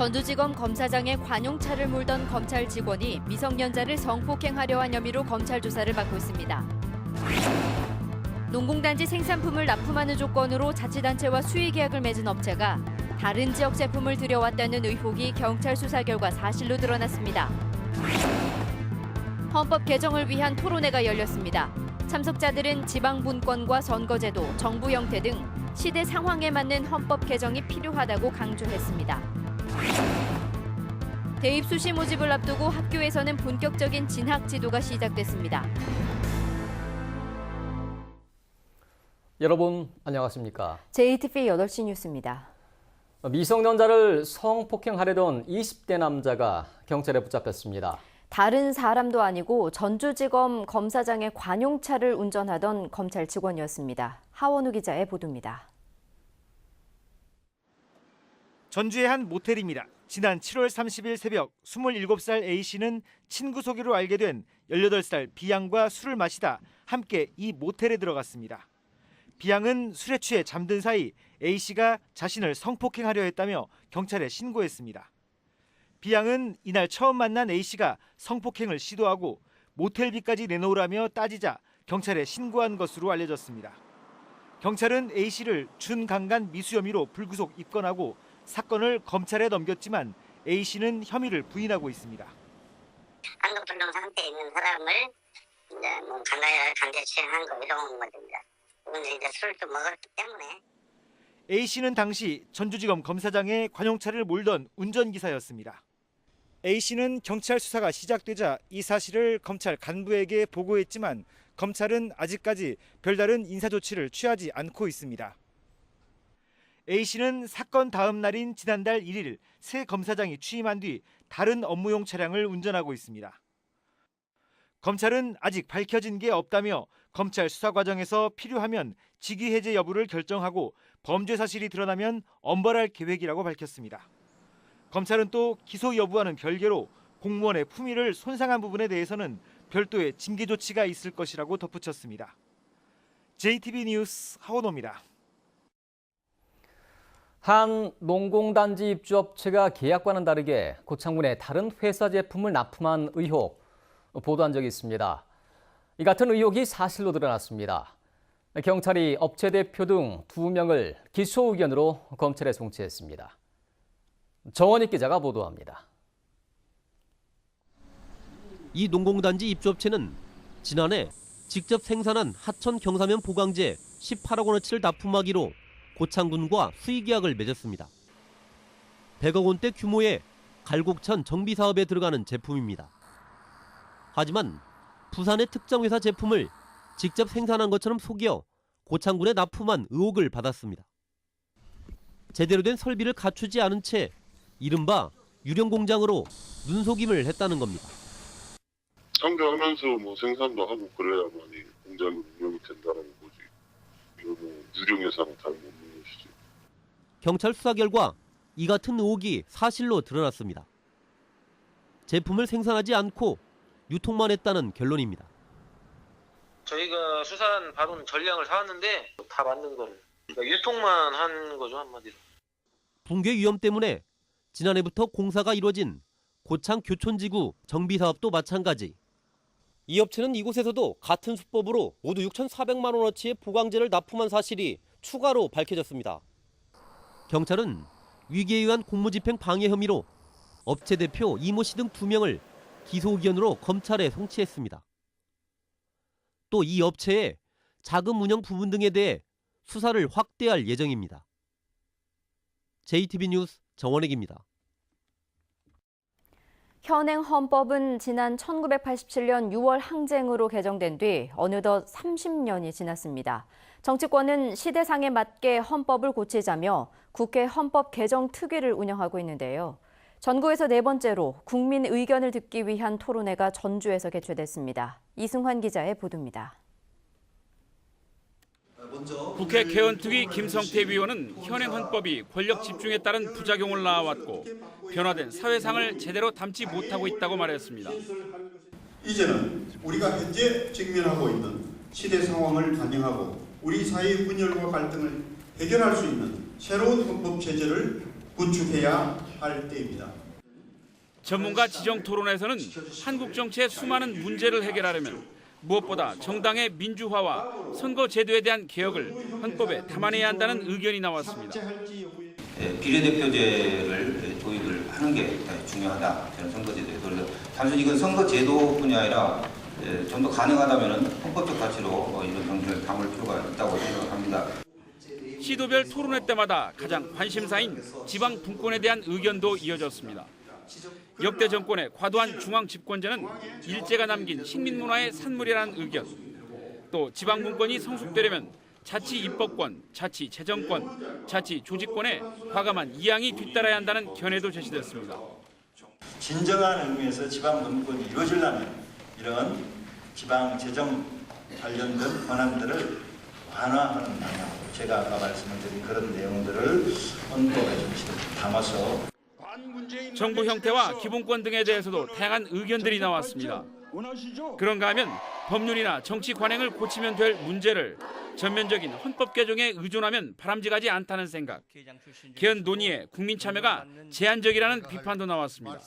전주지검 검사장의 관용차를 몰던 검찰 직원이 미성년자를 성폭행하려 한 혐의로 검찰 조사를 받고 있습니다. 농공단지 생산품을 납품하는 조건으로 자치단체와 수의계약을 맺은 업체가 다른 지역 제품을 들여왔다는 의혹이 경찰 수사 결과 사실로 드러났습니다. 헌법 개정을 위한 토론회가 열렸습니다. 참석자들은 지방분권과 선거제도, 정부 형태 등 시대 상황에 맞는 헌법 개정이 필요하다고 강조했습니다. 대입 수시 모집을 앞두고 학교에서는 본격적인 진학 지도가 시작됐습니다. 여러분 안녕하십니까? JTV 8시 뉴스입니다. 미성년자를 성폭행하려던 20대 남자가 경찰에 붙잡혔습니다. 다른 사람도 아니고 전주지검 검사장의 관용차를 운전하던 검찰 직원이었습니다. 하원우 기자의 보도입니다. 전주의 한 모텔입니다. 지난 7월 30일 새벽 27살 A씨는 친구 소개로 알게 된 18살 B양과 술을 마시다 함께 이 모텔에 들어갔습니다. B양은 술에 취해 잠든 사이 A씨가 자신을 성폭행하려 했다며 경찰에 신고했습니다. B양은 이날 처음 만난 A씨가 성폭행을 시도하고 모텔비까지 내놓으라며 따지자 경찰에 신고한 것으로 알려졌습니다. 경찰은 A씨를 준강간 미수 혐의로 불구속 입건하고 사건을 검찰에 넘겼지만 A씨는 혐의를 부인하고 있습니다. 한급불능 상태에 있는 사람을 이제 뭐 강제 추행한 거 이런 겁니다. 근데 이제 술도 먹었기 때문에. A씨는 당시 전주지검 검사장의 관용차를 몰던 운전기사였습니다. A씨는 경찰 수사가 시작되자 이 사실을 검찰 간부에게 보고했지만 검찰은 아직까지 별다른 인사조치를 취하지 않고 있습니다. A씨는 사건 다음 날인 지난달 1일 새 검사장이 취임한 뒤 다른 업무용 차량을 운전하고 있습니다. 검찰은 아직 밝혀진 게 없다며 검찰 수사 과정에서 필요하면 직위 해제 여부를 결정하고 범죄 사실이 드러나면 엄벌할 계획이라고 밝혔습니다. 검찰은 또 기소 여부와는 별개로 공무원의 품위를 손상한 부분에 대해서는 별도의 징계 조치가 있을 것이라고 덧붙였습니다. JTB 뉴스 하원호입니다. 한 농공단지 입주업체가 계약과는 다르게 고창군에 다른 회사 제품을 납품한 의혹 보도한 적이 있습니다. 이 같은 의혹이 사실로 드러났습니다. 경찰이 업체 대표 등 2명을 기소 의견으로 검찰에 송치했습니다. 정원익 기자가 보도합니다. 이 농공단지 입주업체는 지난해 직접 생산한 하천 경사면 보강제 18억 원어치를 납품하기로 고창군과 수의계약을 맺었습니다. 100억 원대 규모의 갈곡천 정비사업에 들어가는 제품입니다. 하지만 부산의 특정 회사 제품을 직접 생산한 것처럼 속여 고창군에 납품한 의혹을 받았습니다. 제대로 된 설비를 갖추지 않은 채 이른바 유령 공장으로 눈속임을 했다는 겁니다. 상대하면서 뭐 생산도 하고 그래야만이 공장이 운영이 된다는 거지. 이거는 유령 회사는 다름없는 것이지. 경찰 수사 결과 이 같은 의혹이 사실로 드러났습니다. 제품을 생산하지 않고 유통만 했다는 결론입니다. 저희가 수산 받은 전량을 사왔는데 다 만든 거를 그러니까 유통만 한 거죠, 한마디로. 붕괴 위험 때문에 지난해부터 공사가 이루어진 고창 교촌지구 정비사업도 마찬가지. 이 업체는 이곳에서도 같은 수법으로 모두 6,400만 원어치의 보강제를 납품한 사실이 추가로 밝혀졌습니다. 경찰은 위기에 의한 공무집행 방해 혐의로 업체 대표 이모 씨 등 2명을 기소 의견으로 검찰에 송치했습니다. 또 이 업체의 자금 운영 부분 등에 대해 수사를 확대할 예정입니다. JTB 뉴스 정원익입니다. 현행 헌법은 지난 1987년 6월 항쟁으로 개정된 뒤 어느덧 30년이 지났습니다. 정치권은 시대상에 맞게 헌법을 고치자며 국회 헌법 개정 특위를 운영하고 있는데요. 전국에서 4번째로 국민 의견을 듣기 위한 토론회가 전주에서 개최됐습니다. 이승환 기자의 보도입니다. 국회 개헌특위 김성태 위원은 현행 헌법이 권력 집중에 따른 부작용을 낳아왔고 변화된 사회상을 제대로 담지 못하고 있다고 말했습니다. 이제는 우리가 현재 직면하고 있는 시대 상황을 반영하고 우리 사회의 분열과 갈등을 해결할 수 있는 새로운 헌법 체제를 구축해야 할 때입니다. 전문가 지정 토론에서는 한국 정치의 수많은 문제를 해결하려면 무엇보다 정당의 민주화와 선거 제도에 대한 개혁을 헌법에 담아내야 한다는 의견이 나왔습니다. 비례대표제를 도입을 하는 게 중요하다. 저는 선거제도에. 그래서 단순히 이건 선거제도뿐이 아니라 좀 더 가능하다면 헌법적 가치로 이런 정신을 담을 필요가 있다고 생각합니다. 시도별 토론회 때마다 가장 관심사인 지방 분권에 대한 의견도 이어졌습니다. 역대 정권의 과도한 중앙 집권제는 일제가 남긴 식민문화의 산물이라는 의견, 또 지방 분권이 성숙되려면 자치 입법권, 자치 재정권, 자치 조직권에 과감한 이양이 뒤따라야 한다는 견해도 제시됐습니다. 진정한 의미에서 지방 분권이 이루어지려면 이런 지방 재정 관련된 권한들을 완화하는 방향으로 제가 아까 말씀을 드린 그런 내용들을 헌법에 좀 담아서 정부 형태와 기본권 등에 대해서도 다양한 의견들이 나왔습니다. 그런가 하면 법률이나 정치 관행을 고치면 될 문제를 전면적인 헌법 개정에 의존하면 바람직하지 않다는 생각. 개헌 논의에 국민 참여가 제한적이라는 비판도 나왔습니다.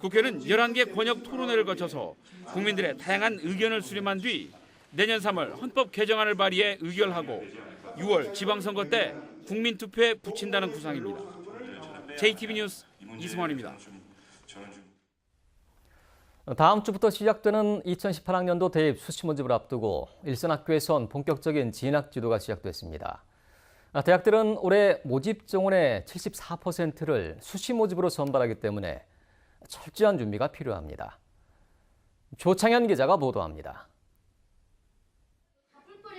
국회는 11개 권역 토론회를 거쳐서 국민들의 다양한 의견을 수렴한 뒤 내년 3월 헌법 개정안을 발의해 의결하고 6월 지방선거 때 국민투표에 붙인다는 구상입니다. JTB 뉴스 이승환입니다. 다음 주부터 시작되는 2018학년도 대입 수시 모집을 앞두고 일선 학교에선 본격적인 진학 지도가 시작됐습니다. 대학들은 올해 모집 정원의 74%를 수시 모집으로 선발하기 때문에 철저한 준비가 필요합니다. 조창현 기자가 보도합니다.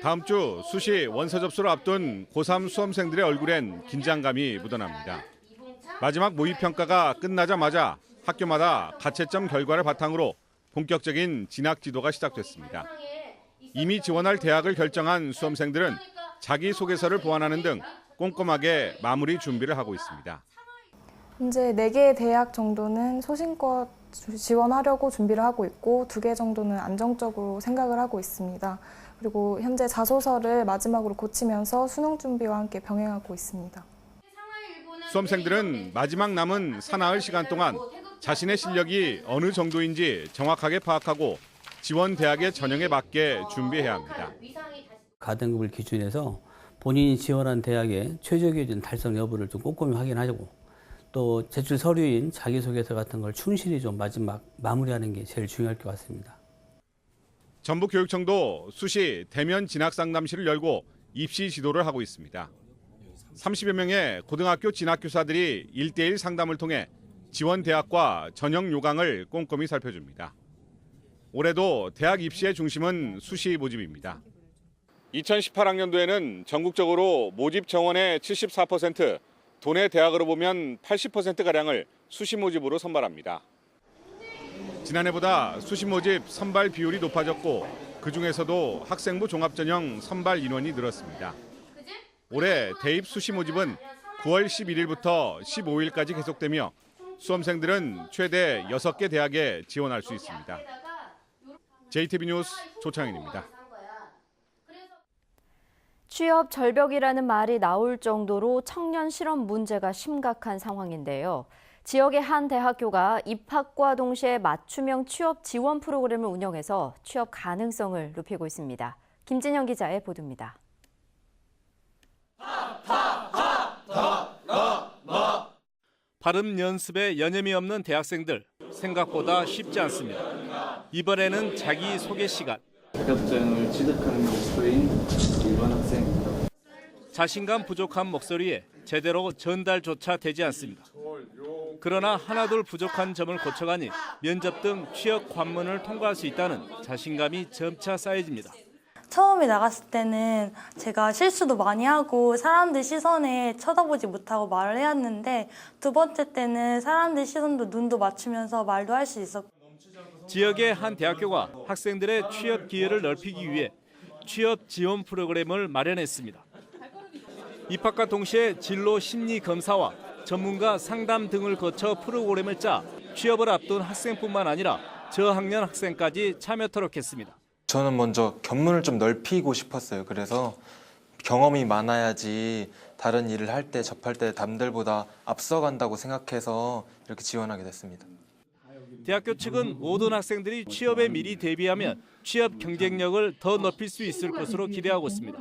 다음 주 수시 원서 접수를 앞둔 고3 수험생들의 얼굴엔 긴장감이 묻어납니다. 마지막 모의평가가 끝나자마자 학교마다 가채점 결과를 바탕으로 본격적인 진학 지도가 시작됐습니다. 이미 지원할 대학을 결정한 수험생들은 자기소개서를 보완하는 등 꼼꼼하게 마무리 준비를 하고 있습니다. 현재 4개 대학 정도는 소신껏 지원하려고 준비를 하고 있고 2개 정도는 안정적으로 생각을 하고 있습니다. 그리고 현재 자소서를 마지막으로 고치면서 수능 준비와 함께 병행하고 있습니다. 수험생들은 마지막 남은 사나흘 시간 동안 자신의 실력이 어느 정도인지 정확하게 파악하고 지원 대학의 전형에 맞게 준비해야 합니다. 가등급을 기준해서 본인이 지원한 대학의 최저 기준 달성 여부를 좀 꼼꼼히 확인하고 또 제출 서류인 자기소개서 같은 걸 충실히 좀 마지막 마무리하는 게 제일 중요할 것 같습니다. 전북교육청도 수시 대면 진학 상담실을 열고 입시 지도를 하고 있습니다. 30여 명의 고등학교 진학교사들이 1대1 상담을 통해 지원 대학과 전형 요강을 꼼꼼히 살펴줍니다. 올해도 대학 입시의 중심은 수시 모집입니다. 2018학년도에는 전국적으로 모집 정원의 74%, 도내 대학으로 보면 80%가량을 수시 모집으로 선발합니다. 지난해보다 수시 모집 선발 비율이 높아졌고 그중에서도 학생부 종합전형 선발 인원이 늘었습니다. 올해 대입 수시 모집은 9월 11일부터 15일까지 계속되며 수험생들은 최대 6개 대학에 지원할 수 있습니다. JTB 뉴스 조창현입니다. 취업 절벽이라는 말이 나올 정도로 청년 실업 문제가 심각한 상황인데요. 지역의 한 대학교가 입학과 동시에 맞춤형 취업 지원 프로그램을 운영해서 취업 가능성을 높이고 있습니다. 김진영 기자의 보도입니다. 발음 연습에 여념이 없는 대학생들, 생각보다 쉽지 않습니다. 이번에는 자기소개 시간. 자격증을 취득하는 목표인 일반 학생입니다. 자신감 부족한 목소리에 제대로 전달조차 되지 않습니다. 그러나 하나둘 부족한 점을 고쳐가니 면접 등 취업 관문을 통과할 수 있다는 자신감이 점차 쌓여집니다. 처음에 나갔을 때는 제가 실수도 많이 하고 사람들 시선에 쳐다보지 못하고 말을 해왔는데 두 번째 때는 사람들 시선도 눈도 맞추면서 말도 할 수 있었고. 지역의 한 대학교가 학생들의 취업 기회를 넓히기 위해 취업 지원 프로그램을 마련했습니다. 입학과 동시에 진로 심리 검사와 전문가 상담 등을 거쳐 프로그램을 짜 취업을 앞둔 학생뿐만 아니라 저학년 학생까지 참여토록 했습니다. 저는 먼저 견문을 좀 넓히고 싶었어요. 그래서 경험이 많아야지 다른 일을 할 때 접할 때 남들보다 앞서간다고 생각해서 이렇게 지원하게 됐습니다. 대학교 측은 모든 학생들이 취업에 미리 대비하면 취업 경쟁력을 더 높일 수 있을 것으로 기대하고 있습니다.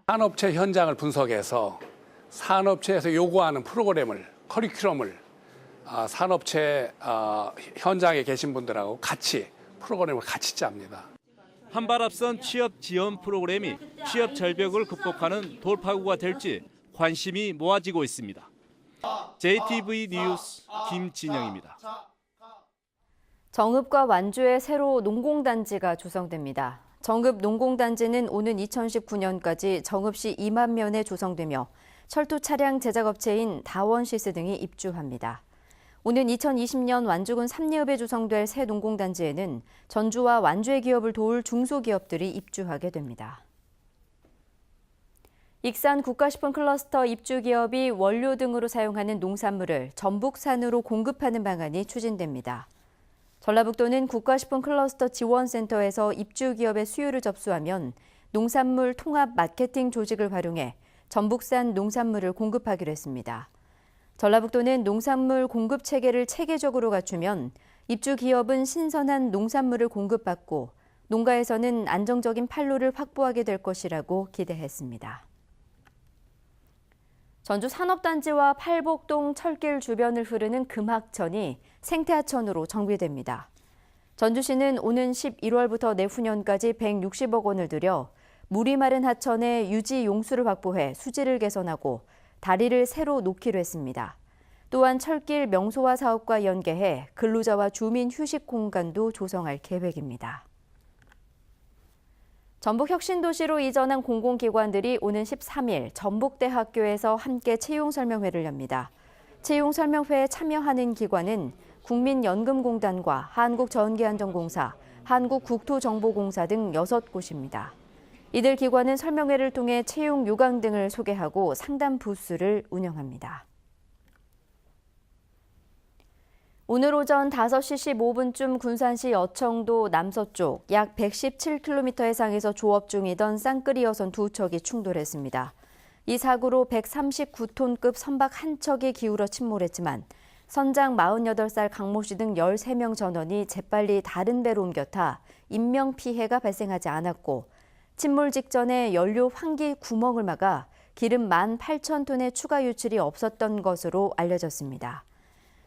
산업체 현장을 분석해서 산업체에서 요구하는 프로그램을, 커리큘럼을 산업체 현장에 계신 분들하고 같이 프로그램을 같이 짭니다. 한 발 앞선 취업 지원 프로그램이 취업 절벽을 극복하는 돌파구가 될지 관심이 모아지고 있습니다. JTV 뉴스 김진영입니다. 정읍과 완주에 새로 농공단지가 조성됩니다. 정읍 농공단지는 오는 2019년까지 정읍시 2만 면에 조성되며 철도 차량 제작업체인 다원시스 등이 입주합니다. 오는 2020년 완주군 삼리읍에 조성될 새 농공단지에는 전주와 완주의 기업을 도울 중소기업들이 입주하게 됩니다. 익산 국가식품 클러스터 입주기업이 원료 등으로 사용하는 농산물을 전북산으로 공급하는 방안이 추진됩니다. 전라북도는 국가식품 클러스터 지원센터에서 입주기업의 수요를 접수하면 농산물 통합 마케팅 조직을 활용해 전북산 농산물을 공급하기로 했습니다. 전라북도는 농산물 공급 체계를 체계적으로 갖추면 입주기업은 신선한 농산물을 공급받고 농가에서는 안정적인 판로를 확보하게 될 것이라고 기대했습니다. 전주 산업단지와 팔복동 철길 주변을 흐르는 금학천이 생태하천으로 정비됩니다. 전주시는 오는 11월부터 내후년까지 160억 원을 들여 물이 마른 하천의 유지 용수를 확보해 수질을 개선하고 다리를 새로 놓기로 했습니다. 또한 철길 명소화 사업과 연계해 근로자와 주민 휴식 공간도 조성할 계획입니다. 전북혁신도시로 이전한 공공기관들이 오는 13일 전북대학교에서 함께 채용설명회를 엽니다. 채용설명회에 참여하는 기관은 국민연금공단과 한국전기안전공사, 한국국토정보공사 등 6곳입니다. 이들 기관은 설명회를 통해 채용 요강 등을 소개하고 상담 부스를 운영합니다. 오늘 오전 5시 15분쯤 군산시 여청도 남서쪽 약 117km 해상에서 조업 중이던 쌍끌이 여선 2척이 충돌했습니다. 이 사고로 139톤급 선박 한 척이 기울어 침몰했지만 선장 48살 강모 씨 등 13명 전원이 재빨리 다른 배로 옮겨 타 인명피해가 발생하지 않았고 침몰 직전에 연료 환기 구멍을 막아 기름 18,000톤의 추가 유출이 없었던 것으로 알려졌습니다.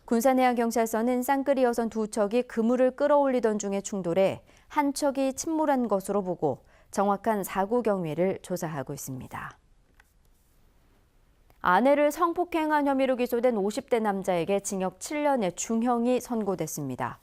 군산해양경찰서는 쌍끌이 여선 2척이 그물을 끌어올리던 중에 충돌해 한 척이 침몰한 것으로 보고 정확한 사고 경위를 조사하고 있습니다. 아내를 성폭행한 혐의로 기소된 50대 남자에게 징역 7년의 중형이 선고됐습니다.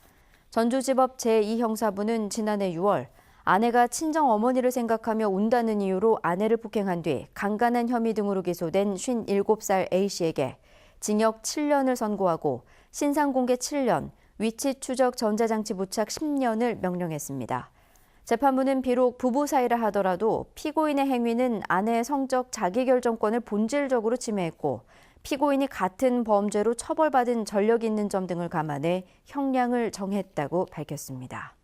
전주지법 제2형사부는 지난해 6월 아내가 친정 어머니를 생각하며 운다는 이유로 아내를 폭행한 뒤 강간한 혐의 등으로 기소된 57살 A씨에게 징역 7년을 선고하고 신상공개 7년, 위치 추적 전자장치 부착 10년을 명령했습니다. 재판부는 비록 부부 사이라 하더라도 피고인의 행위는 아내의 성적 자기결정권을 본질적으로 침해했고 피고인이 같은 범죄로 처벌받은 전력이 있는 점 등을 감안해 형량을 정했다고 밝혔습니다.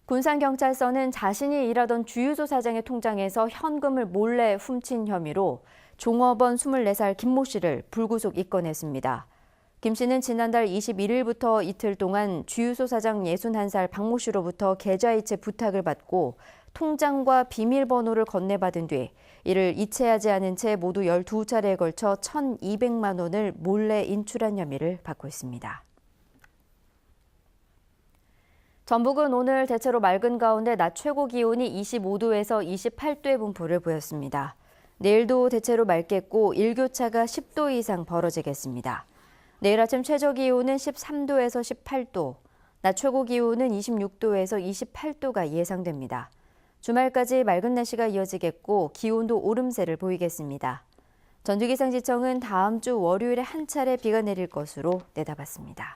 군산경찰서는 자신이 일하던 주유소 사장의 통장에서 현금을 몰래 훔친 혐의로 종업원 24살 김모 씨를 불구속 입건했습니다. 김 씨는 지난달 21일부터 이틀 동안 주유소 사장 61살 박모 씨로부터 계좌이체 부탁을 받고 통장과 비밀번호를 건네받은 뒤 이를 이체하지 않은 채 모두 12차례에 걸쳐 1,200만 원을 몰래 인출한 혐의를 받고 있습니다. 전북은 오늘 대체로 맑은 가운데 낮 최고 기온이 25도에서 28도의 분포를 보였습니다. 내일도 대체로 맑겠고 일교차가 10도 이상 벌어지겠습니다. 내일 아침 최저 기온은 13도에서 18도, 낮 최고 기온은 26도에서 28도가 예상됩니다. 주말까지 맑은 날씨가 이어지겠고 기온도 오름세를 보이겠습니다. 전주기상지청은 다음 주 월요일에 한 차례 비가 내릴 것으로 내다봤습니다.